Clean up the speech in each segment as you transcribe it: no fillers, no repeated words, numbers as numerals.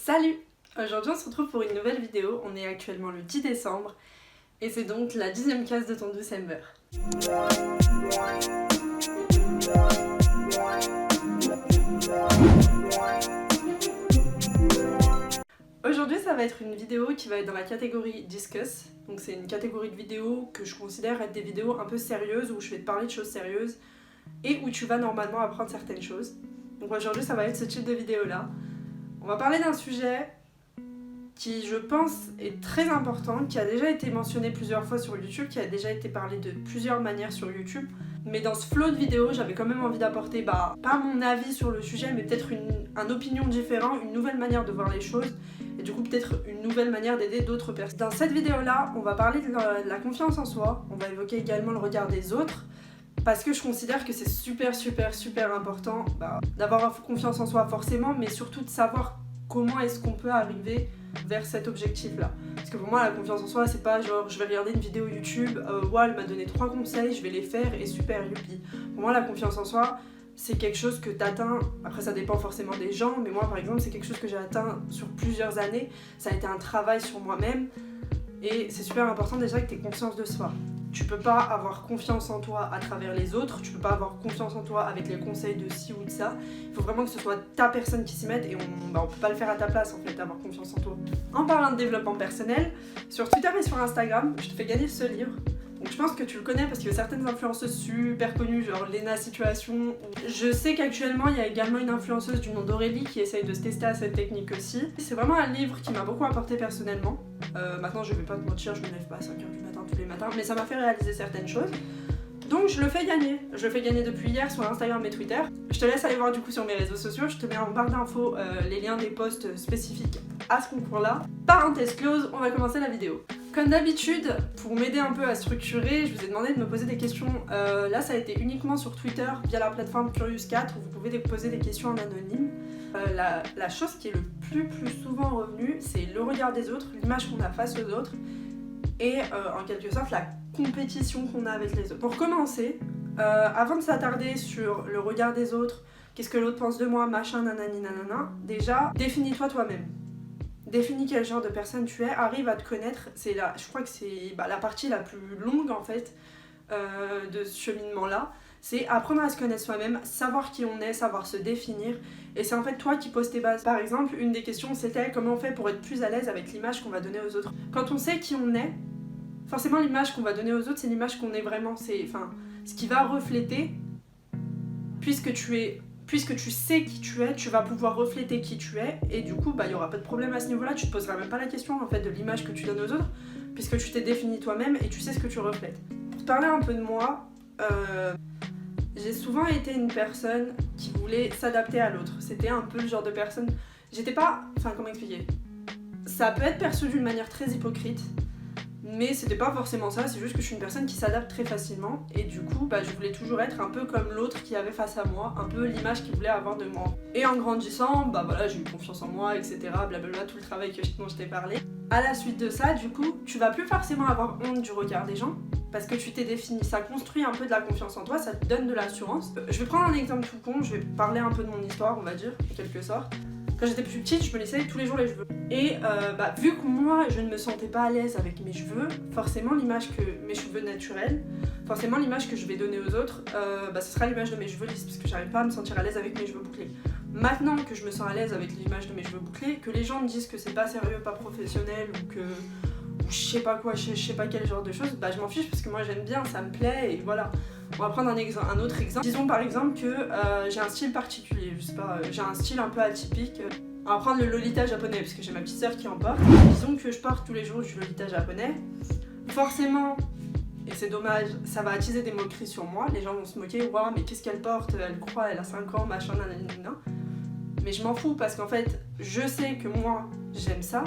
Salut! Aujourd'hui on se retrouve pour une nouvelle vidéo, on est actuellement le 10 décembre et c'est donc la 10e case de ton December. Aujourd'hui ça va être une vidéo qui va être dans la catégorie Discuss, donc c'est une catégorie de vidéos que je considère être des vidéos un peu sérieuses où je vais te parler de choses sérieuses et où tu vas normalement apprendre certaines choses. Donc aujourd'hui ça va être ce type de vidéo là. On va parler d'un sujet qui, je pense, est très important, qui a déjà été mentionné plusieurs fois sur YouTube, qui a déjà été parlé de plusieurs manières sur YouTube. Mais dans ce flow de vidéos, j'avais quand même envie d'apporter, pas mon avis sur le sujet, mais peut-être une opinion différente, une nouvelle manière de voir les choses, et du coup peut-être une nouvelle manière d'aider d'autres personnes. Dans cette vidéo-là, on va parler de la confiance en soi, on va évoquer également le regard des autres, parce que je considère que c'est super important d'avoir confiance en soi forcément, mais surtout de savoir comment est-ce qu'on peut arriver vers cet objectif-là. Parce que pour moi, la confiance en soi, c'est pas genre je vais regarder une vidéo YouTube, elle m'a donné 3 conseils, je vais les faire et super, youpi. Pour moi, la confiance en soi, c'est quelque chose que t'atteins, après ça dépend forcément des gens, mais moi par exemple, c'est quelque chose que j'ai atteint sur plusieurs années, ça a été un travail sur moi-même, et c'est super important déjà que tu aies conscience de soi. Tu peux pas avoir confiance en toi à travers les autres, tu peux pas avoir confiance en toi avec les conseils de ci ou de ça. Il faut vraiment que ce soit ta personne qui s'y mette et on peut pas le faire à ta place en fait, d'avoir confiance en toi. En parlant de développement personnel, sur Twitter et sur Instagram, je te fais gagner ce livre. Donc je pense que tu le connais parce qu'il y a certaines influenceuses super connues, genre Lena Situation. Je sais qu'actuellement il y a également une influenceuse du nom d'Aurélie qui essaye de se tester à cette technique aussi. C'est vraiment un livre qui m'a beaucoup apporté personnellement. Maintenant je vais pas te mentir, je me lève pas à 5h du matin tous les matins, mais ça m'a fait réaliser certaines choses. Donc je le fais gagner. Je le fais gagner depuis hier sur Instagram et Twitter. Je te laisse aller voir du coup sur mes réseaux sociaux. Je te mets en barre d'infos les liens des posts spécifiques à ce concours-là. Parenthèse close, on va commencer la vidéo. Comme d'habitude, pour m'aider un peu à structurer, je vous ai demandé de me poser des questions. Là, ça a été uniquement sur Twitter via la plateforme Curious4 où vous pouvez poser des questions en anonyme. La chose qui est le plus souvent revenue, c'est le regard des autres, l'image qu'on a face aux autres et en quelque sorte la compétition qu'on a avec les autres. Pour commencer, avant de s'attarder sur le regard des autres, qu'est-ce que l'autre pense de moi, machin, nanani, nanana, déjà, définis-toi toi-même. Définis quel genre de personne tu es, arrive à te connaître, je crois que c'est la partie la plus longue en fait de ce cheminement-là, c'est apprendre à se connaître soi-même, savoir qui on est, savoir se définir, et c'est en fait toi qui poses tes bases. Par exemple, une des questions c'était comment on fait pour être plus à l'aise avec l'image qu'on va donner aux autres. Quand on sait qui on est, forcément l'image qu'on va donner aux autres c'est l'image qu'on est vraiment, c'est ce qui va refléter, puisque tu sais qui tu es, tu vas pouvoir refléter qui tu es, et du coup, il n'y aura pas de problème à ce niveau-là, tu te poseras même pas la question en fait de l'image que tu donnes aux autres, puisque tu t'es défini toi-même et tu sais ce que tu reflètes. Pour te parler un peu de moi, j'ai souvent été une personne qui voulait s'adapter à l'autre. C'était un peu le genre de personne... comment expliquer ? Ça peut être perçu d'une manière très hypocrite, mais c'était pas forcément ça, c'est juste que je suis une personne qui s'adapte très facilement et du coup je voulais toujours être un peu comme l'autre qui avait face à moi, un peu l'image qu'il voulait avoir de moi. Et en grandissant, j'ai eu confiance en moi, etc. Blablabla, tout le travail dont je t'ai parlé. À la suite de ça, du coup, tu vas plus forcément avoir honte du regard des gens parce que tu t'es défini, ça construit un peu de la confiance en toi, ça te donne de l'assurance. Je vais prendre un exemple tout con, je vais parler un peu de mon histoire, on va dire, en quelque sorte. Quand j'étais plus petite, je me lissais tous les jours les cheveux. Et vu que moi, je ne me sentais pas à l'aise avec mes cheveux, forcément l'image que mes cheveux naturels, forcément l'image que je vais donner aux autres, ce sera l'image de mes cheveux lisses, parce que j'arrive pas à me sentir à l'aise avec mes cheveux bouclés. Maintenant que je me sens à l'aise avec l'image de mes cheveux bouclés, que les gens me disent que c'est pas sérieux, pas professionnel, ou je sais pas quoi, je sais pas quel genre de choses, je m'en fiche parce que moi j'aime bien, ça me plaît, et voilà. On va prendre un autre exemple. Disons par exemple que j'ai un style particulier, je sais pas, j'ai un style un peu atypique. On va prendre le Lolita japonais, parce que j'ai ma petite sœur qui en porte. Disons que je porte tous les jours du Lolita japonais. Forcément, et c'est dommage, ça va attiser des moqueries sur moi. Les gens vont se moquer, waouh, mais qu'est-ce qu'elle porte ? Elle croit, elle a 5 ans, machin, nanana. Mais je m'en fous, parce qu'en fait, je sais que moi, j'aime ça.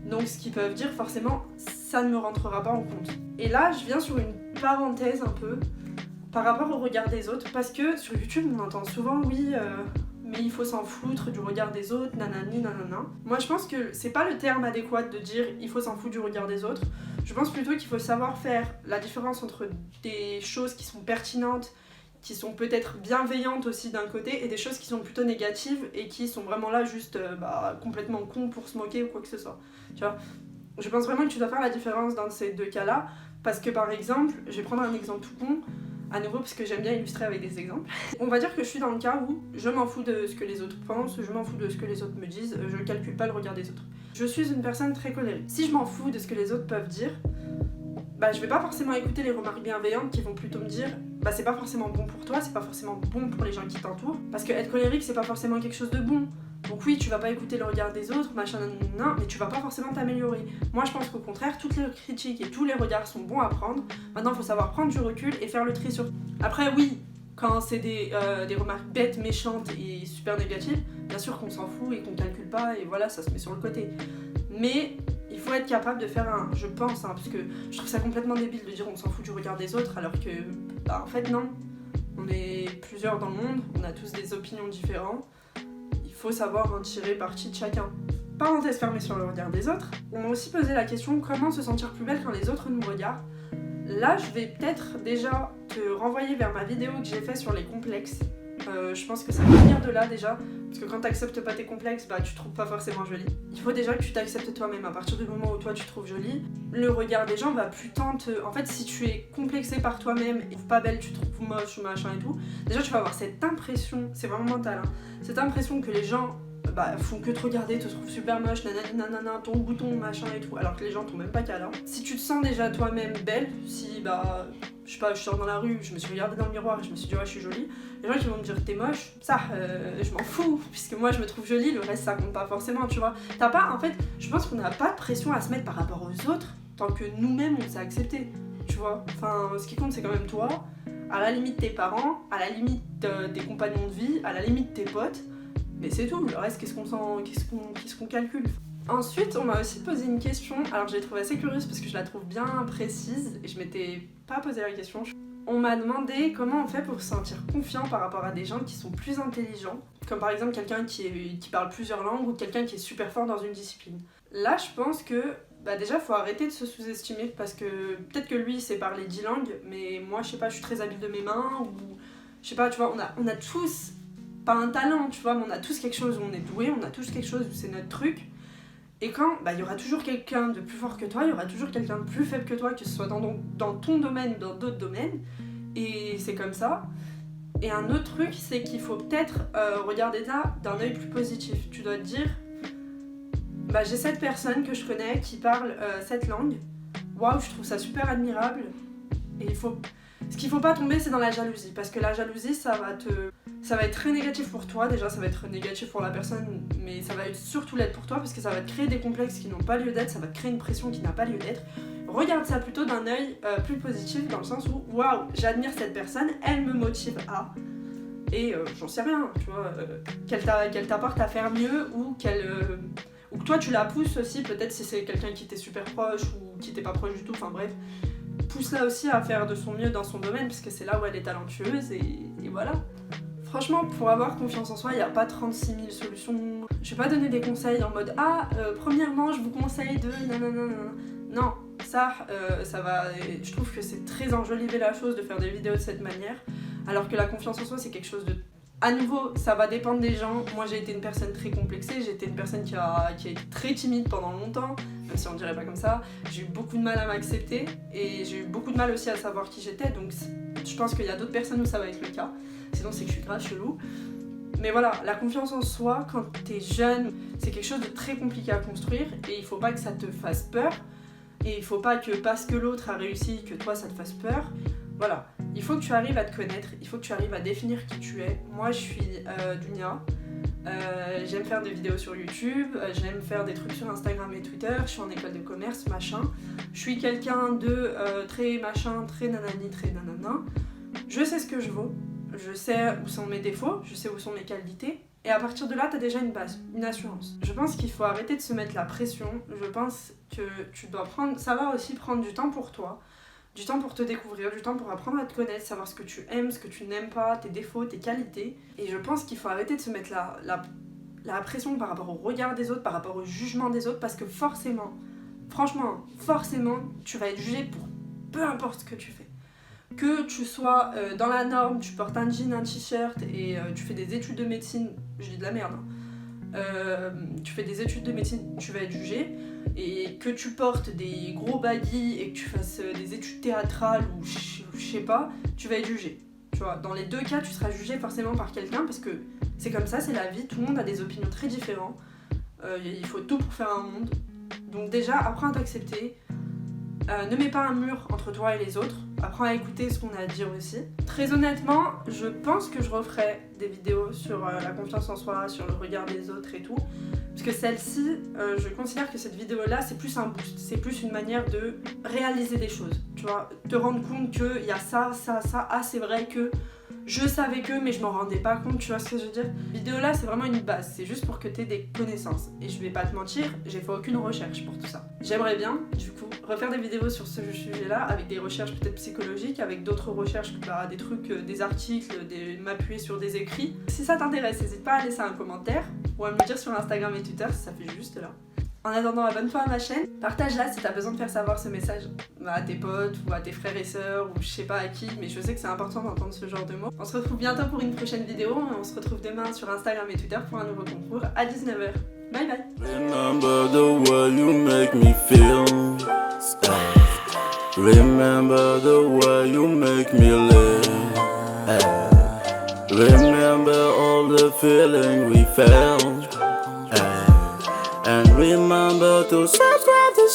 Donc ce qu'ils peuvent dire, forcément, ça ne me rentrera pas en compte. Et là, je viens sur une parenthèse un peu, par rapport au regard des autres, parce que sur YouTube, on entend souvent, oui, mais il faut s'en foutre du regard des autres, nanani, nanana. Moi, je pense que c'est pas le terme adéquat de dire il faut s'en foutre du regard des autres. Je pense plutôt qu'il faut savoir faire la différence entre des choses qui sont pertinentes, qui sont peut-être bienveillantes aussi d'un côté, et des choses qui sont plutôt négatives et qui sont vraiment là juste complètement cons pour se moquer ou quoi que ce soit. Tu vois, je pense vraiment que tu dois faire la différence dans ces deux cas-là, parce que par exemple, je vais prendre un exemple tout con, à nouveau parce que j'aime bien illustrer avec des exemples. On va dire que je suis dans le cas où je m'en fous de ce que les autres pensent, je m'en fous de ce que les autres me disent, je calcule pas le regard des autres. Je suis une personne très colérique. Si je m'en fous de ce que les autres peuvent dire, je vais pas forcément écouter les remarques bienveillantes qui vont plutôt me dire c'est pas forcément bon pour toi, c'est pas forcément bon pour les gens qui t'entourent, parce que être colérique c'est pas forcément quelque chose de bon. Donc oui, tu vas pas écouter le regard des autres, machin, nan, mais tu vas pas forcément t'améliorer. Moi je pense qu'au contraire, toutes les critiques et tous les regards sont bons à prendre. Maintenant il faut savoir prendre du recul et faire le tri sur... Après oui, quand c'est des remarques bêtes, méchantes et super négatives, bien sûr qu'on s'en fout et qu'on calcule pas et voilà, ça se met sur le côté. Mais il faut être capable de faire un... Je pense, parce que je trouve ça complètement débile de dire on s'en fout du regard des autres alors que... en fait non. On est plusieurs dans le monde, on a tous des opinions différentes. Il faut savoir en tirer parti de chacun. Parenthèse fermée sur le regard des autres. On m'a aussi posé la question comment se sentir plus belle quand les autres nous regardent. Là, je vais peut-être déjà te renvoyer vers ma vidéo que j'ai faite sur les complexes. Je pense que ça va venir de là déjà, parce que quand t'acceptes pas tes complexes, tu te trouves pas forcément jolie. Il faut déjà que tu t'acceptes toi-même. À partir du moment où toi tu te trouves jolie, le regard des gens va plus tant te... En fait, si tu es complexé par toi-même et pas belle, tu te trouves moche, machin et tout, déjà tu vas avoir cette impression, c'est vraiment mental, cette impression que les gens font que te regarder, te trouvent super moche, nanana, ton bouton, machin et tout, alors que les gens t'ont même pas câlin. Si tu te sens déjà toi-même belle, si je sais pas, je sors dans la rue, je me suis regardée dans le miroir et je me suis dit ouais je suis jolie, les gens qui vont me dire t'es moche, ça je m'en fous, puisque moi je me trouve jolie, le reste ça compte pas forcément, tu vois. T'as pas, en fait, je pense qu'on n'a pas de pression à se mettre par rapport aux autres tant que nous-mêmes on s'est accepté, tu vois. Enfin, ce qui compte c'est quand même toi, à la limite tes parents, à la limite tes compagnons de vie, à la limite tes potes. Mais c'est tout, le reste, qu'est-ce qu'on calcule. Ensuite, on m'a aussi posé une question, alors je l'ai trouvée assez curieuse parce que je la trouve bien précise et je m'étais pas posé la question. On m'a demandé comment on fait pour se sentir confiant par rapport à des gens qui sont plus intelligents, comme par exemple quelqu'un qui parle plusieurs langues ou quelqu'un qui est super fort dans une discipline. Là, je pense que déjà, faut arrêter de se sous-estimer parce que peut-être que lui, il sait parler 10 langues, mais moi, je sais pas, je suis très habile de mes mains ou je sais pas, tu vois, on a tous... pas un talent, tu vois, mais on a tous quelque chose où on est doué, on a tous quelque chose où c'est notre truc. Et quand il y aura toujours quelqu'un de plus fort que toi, il y aura toujours quelqu'un de plus faible que toi, que ce soit dans ton domaine ou dans d'autres domaines. Et c'est comme ça. Et un autre truc, c'est qu'il faut peut-être regarder ça d'un œil plus positif. Tu dois te dire, j'ai cette personne que je connais qui parle cette langue. Waouh, je trouve ça super admirable. Et ce qu'il faut pas tomber, c'est dans la jalousie. Parce que la jalousie, ça va être très négatif pour toi, déjà ça va être négatif pour la personne, mais ça va être surtout l'être pour toi parce que ça va te créer des complexes qui n'ont pas lieu d'être, ça va te créer une pression qui n'a pas lieu d'être. Regarde ça plutôt d'un œil plus positif dans le sens où waouh, j'admire cette personne, elle me motive à... Et j'en sais rien, tu vois, qu'elle t'apporte à faire mieux ou ou que toi tu la pousses aussi, peut-être si c'est quelqu'un qui t'est super proche ou qui t'est pas proche du tout, enfin bref. Pousse-la aussi à faire de son mieux dans son domaine parce que c'est là où elle est talentueuse et voilà. Franchement, pour avoir confiance en soi, il n'y a pas 36 000 solutions. Je vais pas donner des conseils en mode premièrement, je vous conseille de nanana. Non, ça va. Je trouve que c'est très enjoliver la chose de faire des vidéos de cette manière, alors que la confiance en soi, c'est quelque chose de. À nouveau, ça va dépendre des gens. Moi, j'ai été une personne très complexée, j'ai été une personne qui a été très timide pendant longtemps, même si on dirait pas comme ça. J'ai eu beaucoup de mal à m'accepter et j'ai eu beaucoup de mal aussi à savoir qui j'étais, donc je pense qu'il y a d'autres personnes où ça va être le cas. Sinon, c'est que je suis grave chelou. Mais voilà, la confiance en soi, quand t'es jeune, c'est quelque chose de très compliqué à construire et il faut pas que ça te fasse peur. Et il faut pas que parce que l'autre a réussi, que toi ça te fasse peur. Voilà, il faut que tu arrives à te connaître, il faut que tu arrives à définir qui tu es. Moi, je suis Dunia. J'aime faire des vidéos sur YouTube, j'aime faire des trucs sur Instagram et Twitter, je suis en école de commerce, machin. Je suis quelqu'un de très machin, très nanani, très nanana. Je sais ce que je vaux, je sais où sont mes défauts, je sais où sont mes qualités. Et à partir de là, t'as déjà une base, une assurance. Je pense qu'il faut arrêter de se mettre la pression. Je pense que tu dois ça va aussi prendre du temps pour toi. Du temps pour te découvrir, du temps pour apprendre à te connaître, savoir ce que tu aimes, ce que tu n'aimes pas, tes défauts, tes qualités. Et je pense qu'il faut arrêter de se mettre la pression par rapport au regard des autres, par rapport au jugement des autres, parce que forcément, franchement, forcément, tu vas être jugé pour peu importe ce que tu fais. Que tu sois dans la norme, tu portes un jean, un t-shirt et tu fais des études de médecine, je dis de la merde, hein. Tu fais des études de médecine, tu vas être jugé. Et que tu portes des gros baggy et que tu fasses des études théâtrales ou je sais pas, tu vas être jugé. Tu vois, dans les deux cas, tu seras jugé forcément par quelqu'un parce que c'est comme ça, c'est la vie, tout le monde a des opinions très différentes. Il faut tout pour faire un monde. Donc déjà, apprends à t'accepter. Ne mets pas un mur entre toi et les autres. Apprends à écouter ce qu'on a à dire aussi. Très honnêtement, je pense que je referai des vidéos sur la confiance en soi, sur le regard des autres et tout. Parce que celle-ci, je considère que cette vidéo-là, c'est plus un boost. C'est plus une manière de réaliser des choses. Tu vois, te rendre compte qu'il y a ça. Ah, c'est vrai que je savais que, mais je m'en rendais pas compte, tu vois ce que je veux dire. Cette vidéo-là, c'est vraiment une base. C'est juste pour que tu aies des connaissances. Et je vais pas te mentir, j'ai fait aucune recherche pour tout ça. J'aimerais bien, du coup, refaire des vidéos sur ce sujet-là, avec des recherches peut-être psychologiques, avec d'autres recherches, des trucs, des articles, m'appuyer sur des écrits. Si ça t'intéresse, n'hésite pas à laisser un commentaire ou à me le dire sur Instagram et Twitter si ça fait juste là. En attendant, abonne-toi à ma chaîne, partage-la si t'as besoin de faire savoir ce message à tes potes ou à tes frères et sœurs ou je sais pas à qui, mais je sais que c'est important d'entendre ce genre de mots. On se retrouve bientôt pour une prochaine vidéo, on se retrouve demain sur Instagram et Twitter pour un nouveau concours à 19h. Bye bye. Remember the way you make me feel. Remember the way you make me live. Remember all the feeling we felt. And remember to subscribe to